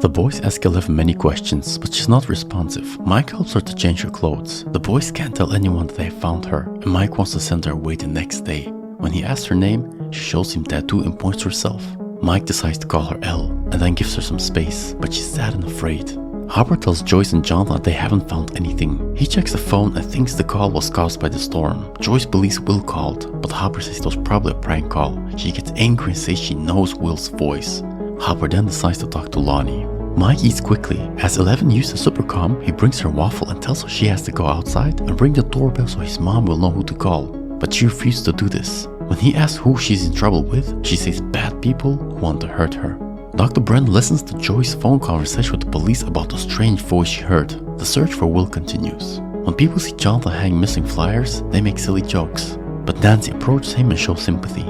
The boys ask Eleven many questions, but she's not responsive. Mike helps her to change her clothes. The boys can't tell anyone that they found her, and Mike wants to send her away the next day. When he asks her name, she shows him tattoo and points to herself. Mike decides to call her Elle, and then gives her some space, but she's sad and afraid. Harper tells Joyce and Jonathan that they haven't found anything. He checks the phone and thinks the call was caused by the storm. Joyce believes Will called, but Harper says it was probably a prank call. She gets angry and says she knows Will's voice. Harper then decides to talk to Lonnie. Mike eats quickly. As Eleven uses the supercom, he brings her a waffle and tells her she has to go outside and ring the doorbell so his mom will know who to call. But she refuses to do this. When he asks who she's in trouble with, she says bad people who want to hurt her. Dr. Brent listens to Joyce's phone conversation with the police about the strange voice she heard. The search for Will continues. When people see Jonathan hang missing flyers, they make silly jokes. But Nancy approaches him and shows sympathy.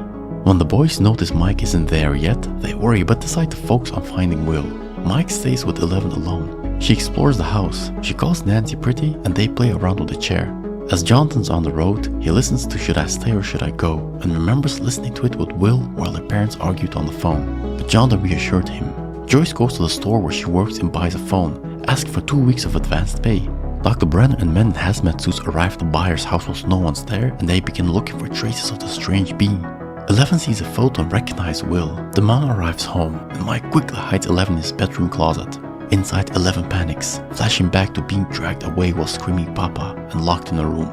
When the boys notice Mike isn't there yet, they worry but decide to focus on finding Will. Mike stays with Eleven alone. She explores the house. She calls Nancy pretty and they play around with a chair. As Jonathan's on the road, he listens to Should I Stay or Should I Go and remembers listening to it with Will while their parents argued on the phone. But Jonathan reassured him. Joyce goes to the store where she works and buys a phone, asking for 2 weeks of advanced pay. Dr. Brenner and men in hazmat suits arrive at the buyer's house while no one's there and they begin looking for traces of the strange being. Eleven sees a photo and recognizes Will. The mom arrives home and Mike quickly hides Eleven in his bedroom closet. Inside, Eleven panics, flashing back to being dragged away while screaming Papa and locked in a room.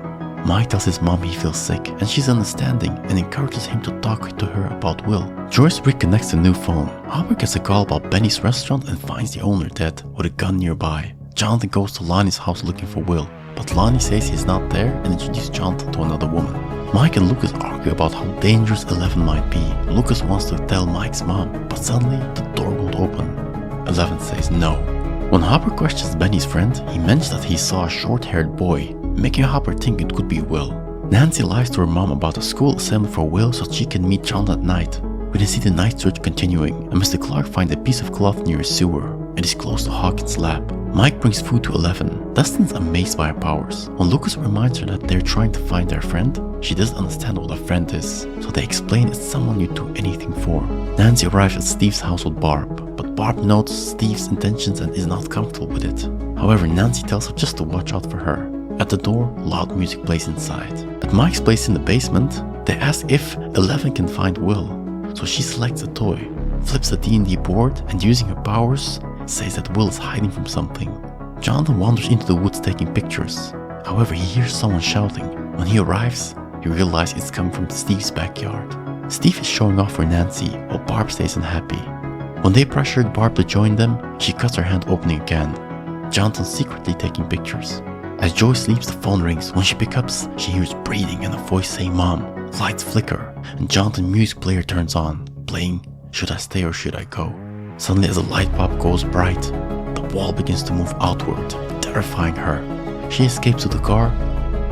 Mike tells his mom he feels sick and she's understanding and encourages him to talk to her about Will. Joyce reconnects the new phone. Harper gets a call about Benny's restaurant and finds the owner dead with a gun nearby. Jonathan goes to Lonnie's house looking for Will, but Lonnie says he's not there and introduces Jonathan to another woman. Mike and Lucas argue about how dangerous Eleven might be. Lucas wants to tell Mike's mom, but suddenly the door won't open. Eleven says no. When Harper questions Benny's friend, he mentions that he saw a short-haired boy, making Harper think it could be Will. Nancy lies to her mom about a school assembly for Will so she can meet John at night. We then see the night search continuing, and Mr. Clark finds a piece of cloth near a sewer. It is close to Hawkins' lab. Mike brings food to Eleven. Dustin's amazed by her powers. When Lucas reminds her that they're trying to find their friend, she doesn't understand what a friend is, so they explain it's someone you'd do anything for. Nancy arrives at Steve's house with Barb, but Barb notes Steve's intentions and is not comfortable with it. However, Nancy tells her just to watch out for her. At the door, loud music plays inside. At Mike's place in the basement, they ask if Eleven can find Will, so she selects a toy, flips the D&D board, and using her powers, says that Will is hiding from something. Jonathan wanders into the woods taking pictures. However, he hears someone shouting. When he arrives, he realizes it's coming from Steve's backyard. Steve is showing off for Nancy, while Barb stays unhappy. When they pressured Barb to join them, she cuts her hand opening again. Jonathan's secretly taking pictures. As Joyce sleeps, the phone rings. When she picks up, she hears breathing and a voice saying Mom. Lights flicker, and Jonathan's music player turns on, playing Should I Stay or Should I Go? Suddenly, as the light bulb goes bright, the wall begins to move outward, terrifying her. She escapes to the car,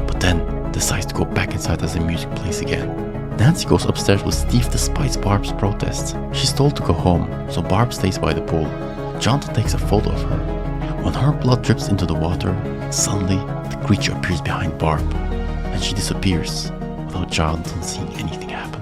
but then decides to go back inside as the music plays again. Nancy goes upstairs with Steve despite Barb's protests. She's told to go home, so Barb stays by the pool. Jonathan takes a photo of her. When her blood drips into the water, suddenly the creature appears behind Barb, and she disappears without Jonathan seeing anything happen.